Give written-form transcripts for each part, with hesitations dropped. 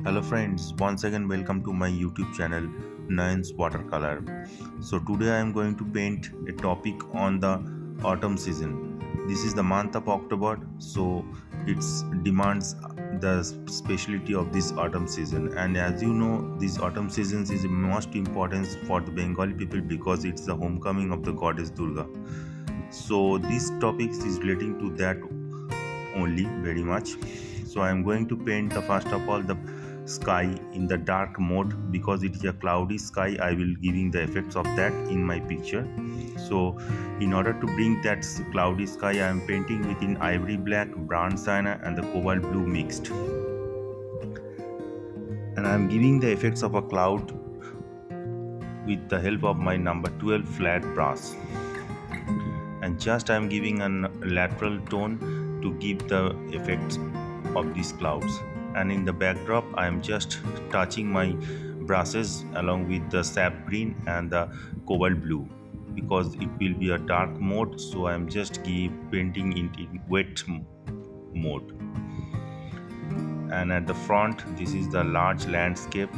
Hello friends, once again welcome to my YouTube channel Nayan's Watercolor. So today I am going to paint a topic on the autumn season. This is the month of October, so it demands the speciality of this autumn season. And as you know, this autumn season is the most important for the Bengali people because it's the homecoming of the goddess Durga. So this topic is relating to that only very much. So I am going to paint the first of all the sky in the dark mode because it is a cloudy sky. I will giving the effects of that in my picture. So in order to bring that cloudy sky, I am painting within ivory black, brown sienna and the cobalt blue mixed, and I am giving the effects of a cloud with the help of my number 12 flat brush, and just I am giving a lateral tone to give the effects of these clouds. And in the backdrop I am just touching my brushes along with the sap green and the cobalt blue because it will be a dark mode, so I am just painting it in wet mode. And at the front this is the large landscape.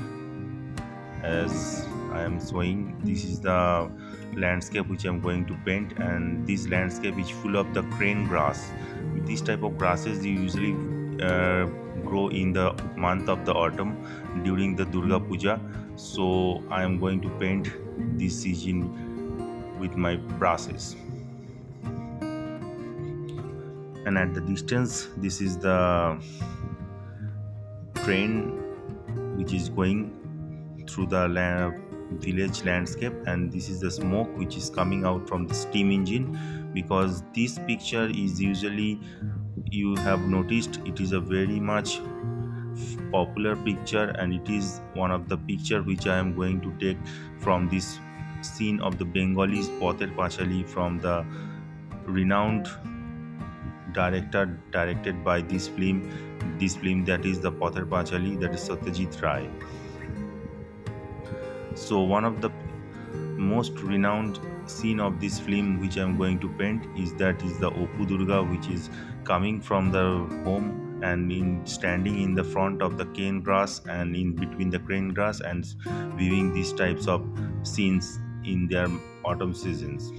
As I am showing, this is the landscape which I am going to paint, and this landscape is full of the crane grass. This type of grasses usually grow in the month of the autumn during the Durga Puja. So I am going to paint this season with my brushes. And at the distance this is the train which is going through the village landscape, and this is the smoke which is coming out from the steam engine, because this picture is usually, you have noticed, it is a very much popular picture, and it is one of the picture which I am going to take from this scene of the Bengalis Pother Pachali, from the renowned director directed by this film that is the Pother Pachali, that is Satyajit Ray. So one of the most renowned scene of this film which I am going to paint is the Opu Durga, which is coming from the home and standing in the front of the cane grass and in between the crane grass and viewing these types of scenes in their autumn seasons.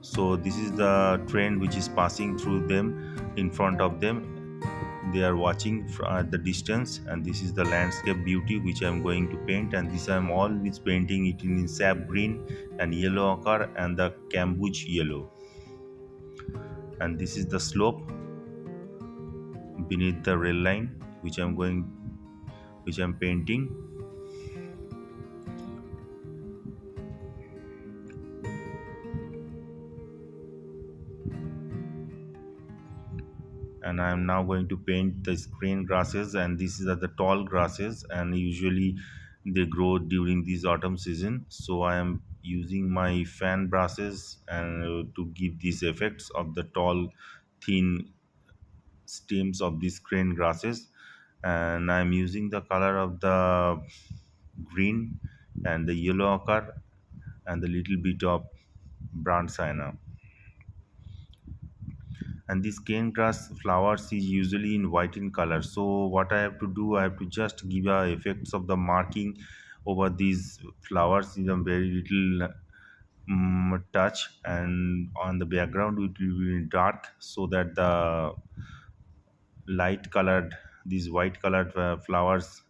So this is the train which is passing through them, in front of them they are watching at the distance, and this is the landscape beauty which I am going to paint. And this I am always painting it in sap green and yellow ochre and the cambuge yellow. And this is the slope beneath the rail line which I am painting. And I am now going to paint the green grasses, and these are the tall grasses, and usually they grow during this autumn season. So I am using my fan brushes and to give these effects of the tall thin stems of these green grasses. And I am using the color of the green and the yellow ochre and the little bit of brown sienna. And this cane grass flowers is usually in white in color, so what I have to do, I have to just give a effects of the marking over these flowers in a very little touch, and on the background it will be dark so that the light colored, these white colored flowers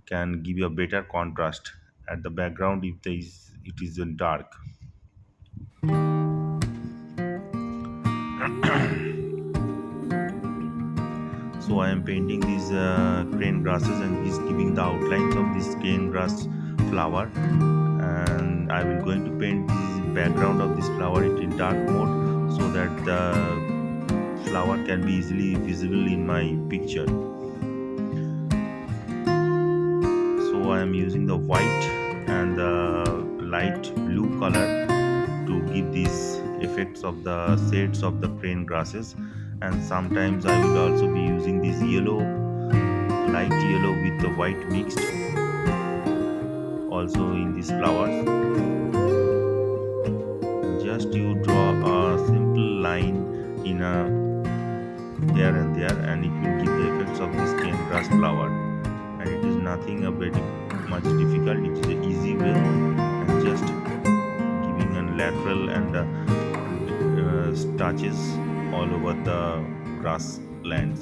can give you a better contrast at the background if it is in dark. So I am painting these crane grasses, and he's giving the outlines of this crane grass flower, and I will going to paint this background of this flower in dark mode so that the flower can be easily visible in my picture. So I am using the white and the light blue color to give these effects of the shades of the crane grasses. And sometimes I will also be using this yellow, light yellow with the white mixed also in these flowers. Just you draw a simple line in a here and there, and it will give the effects of this cane grass flower. nothing a very much difficult. It is an easy way, and just giving a lateral and touches all over the grasslands.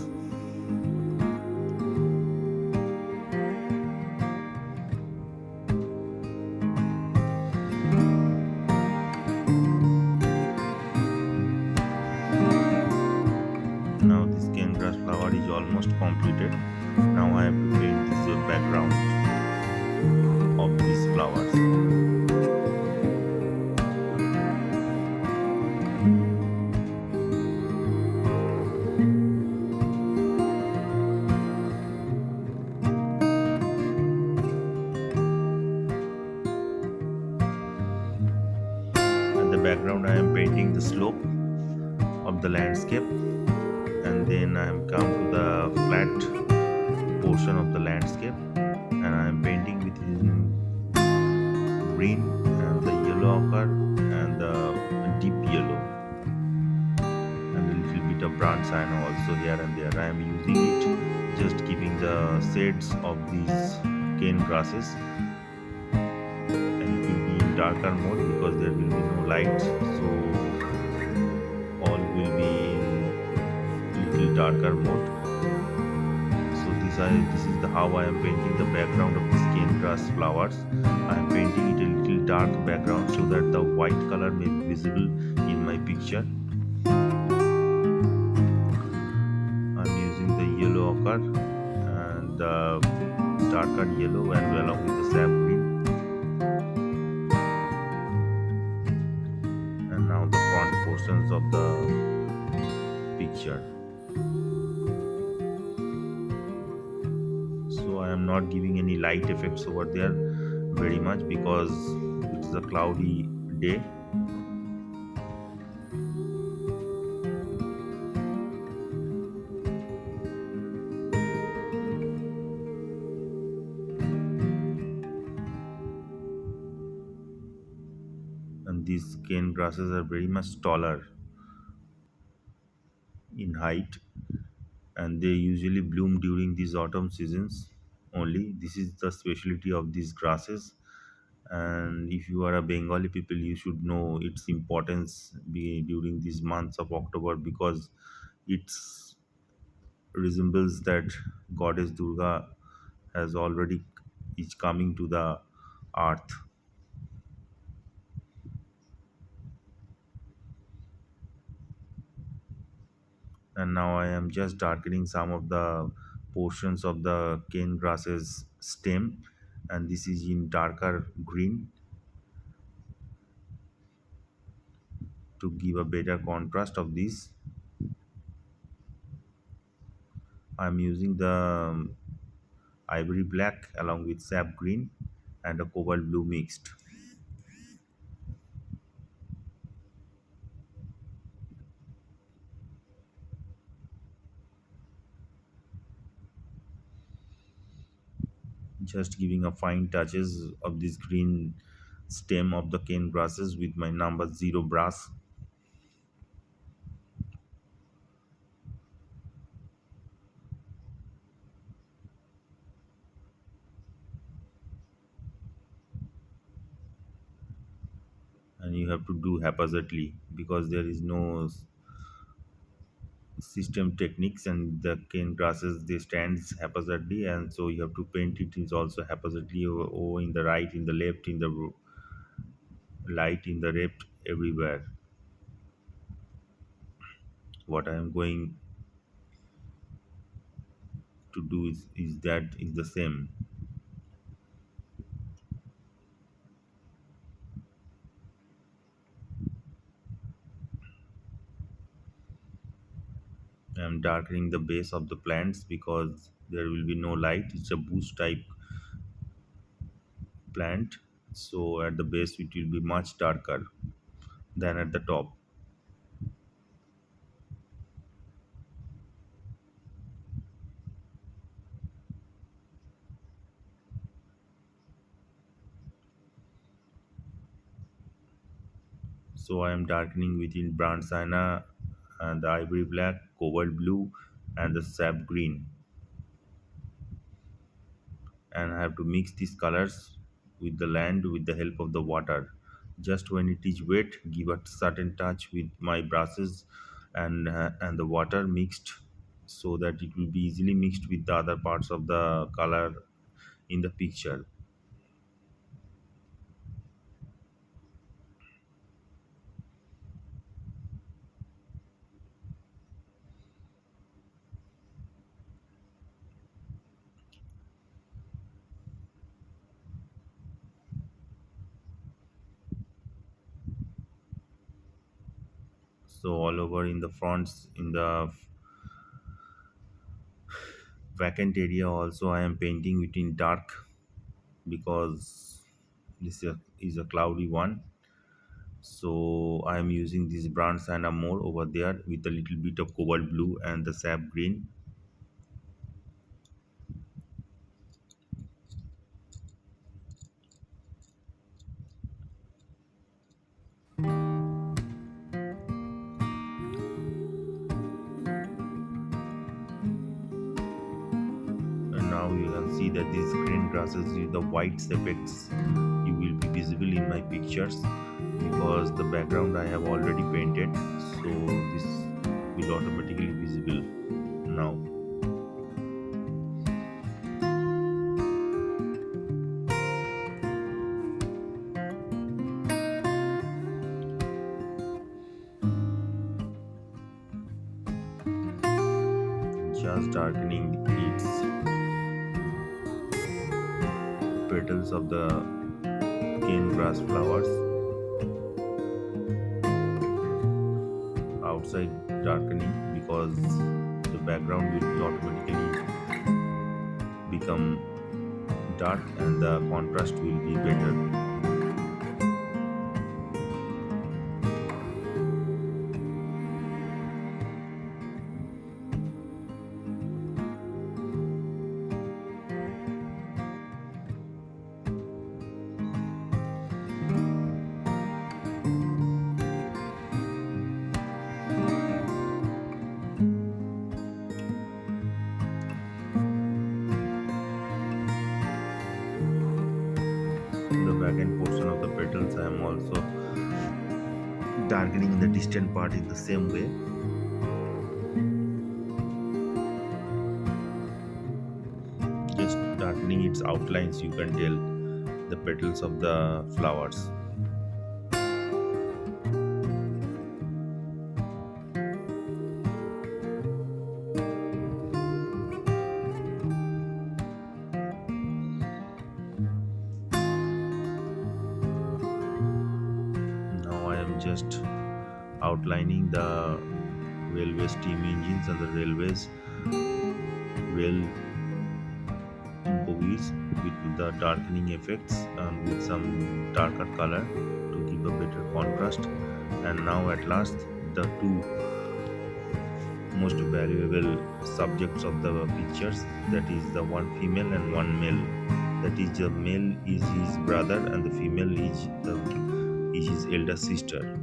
Now this cane grass flower is almost completed. Now I have to paint this background of these flowers. And the background I am painting the slope of the landscape, and then I am come to the flat portion of the landscape, and I am painting with green and the yellow ochre and the deep yellow and a little bit of brown cyan also here and there. I am using it, just giving the shades of these cane grasses, and it will be in darker mode because there will be no light, so all will be in little darker mode. So this is the how I am painting the background of this cane grass flowers. I am painting it a little dark background so that the white color may be visible in my picture. I'm using the yellow ochre and the darker yellow and along with the sap green. And now the front portions of the picture. So I am not giving any light effects over there very much because it is a cloudy day. And these cane grasses are very much taller in height, and they usually bloom during these autumn seasons only. This is the specialty of these grasses, and if you are a Bengali people, you should know its importance during these months of October, because it's resembles that goddess Durga has already is coming to the earth. And now I am just darkening some of the portions of the cane grasses stem, and this is in darker green to give a better contrast of this. I'm using the ivory black along with sap green and a cobalt blue mixed. Just giving a fine touches of this green stem of the cane grasses with my number 0 brush. And you have to do haphazardly because there is no system techniques, and the cane grasses they stands haphazardly, and so you have to paint it is also haphazardly over in the right, in the left, in the light, in the left, everywhere. What I am going to do is that is the same. I am darkening the base of the plants because there will be no light. It's a bush type plant, so at the base it will be much darker than at the top. So I am darkening within brown sienna and the ivory black, cobalt blue, and the sap green. and I have to mix these colors with the land with the help of the water. Just when it is wet, give a certain touch with my brushes and the water mixed so that it will be easily mixed with the other parts of the color in the picture. So all over in the fronts, in the vacant area also I am painting it in dark because this is a cloudy one. So I am using this brown sienna more over there with a little bit of cobalt blue and the sap green. And now you can see that these green grasses with the white effects you will be visible in my pictures because the background I have already painted, so this will automatically visible now. Just darkening its petals of the cane grass flowers outside, darkening because the background will automatically become dark and the contrast will be better. The back end portion of the petals I am also darkening the distant part in the same way. Just darkening its outlines, you can tell the petals of the flowers. Now I am just outlining the railway steam engines and the railways rail bogies with the darkening effects and with some darker color to give a better contrast. And now at last the two most valuable subjects of the pictures, that is the one female and one male. That is, the male is his brother and the female is his elder sister,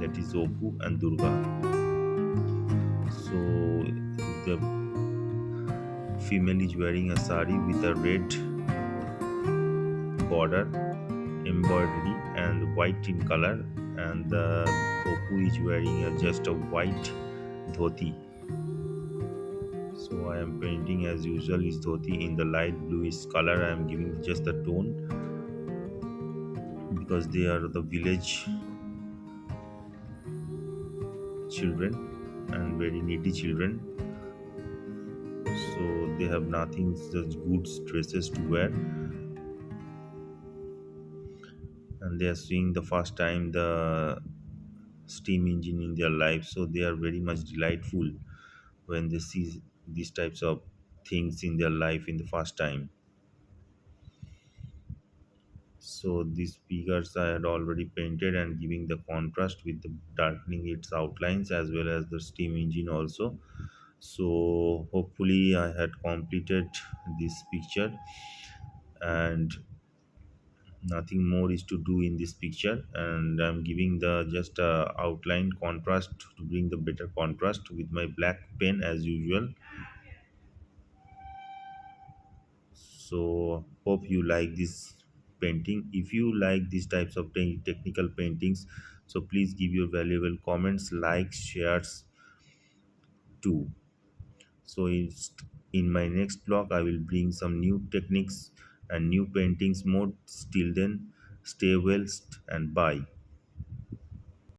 that is Opu and Durga. So the female is wearing a sari with a red border embroidery and white in color, and the Opu is wearing just a white dhoti. So I am painting as usual is dhoti in the light bluish color. I am giving just the tone because they are the village children and very needy children. So they have nothing such good dresses to wear, and they are seeing the first time the steam engine in their life. So they are very much delightful when they see these types of things in their life in the first time. So these figures I had already painted and giving the contrast with the darkening its outlines as well as the steam engine also. So hopefully I had completed this picture, and nothing more is to do in this picture, and I'm giving the just outline contrast to bring the better contrast with my black pen as usual. So hope you like this painting. If you like these types of technical paintings, so please give your valuable comments, likes, shares too. So in my next vlog I will bring some new techniques and new paintings more. Till then, stay well and bye.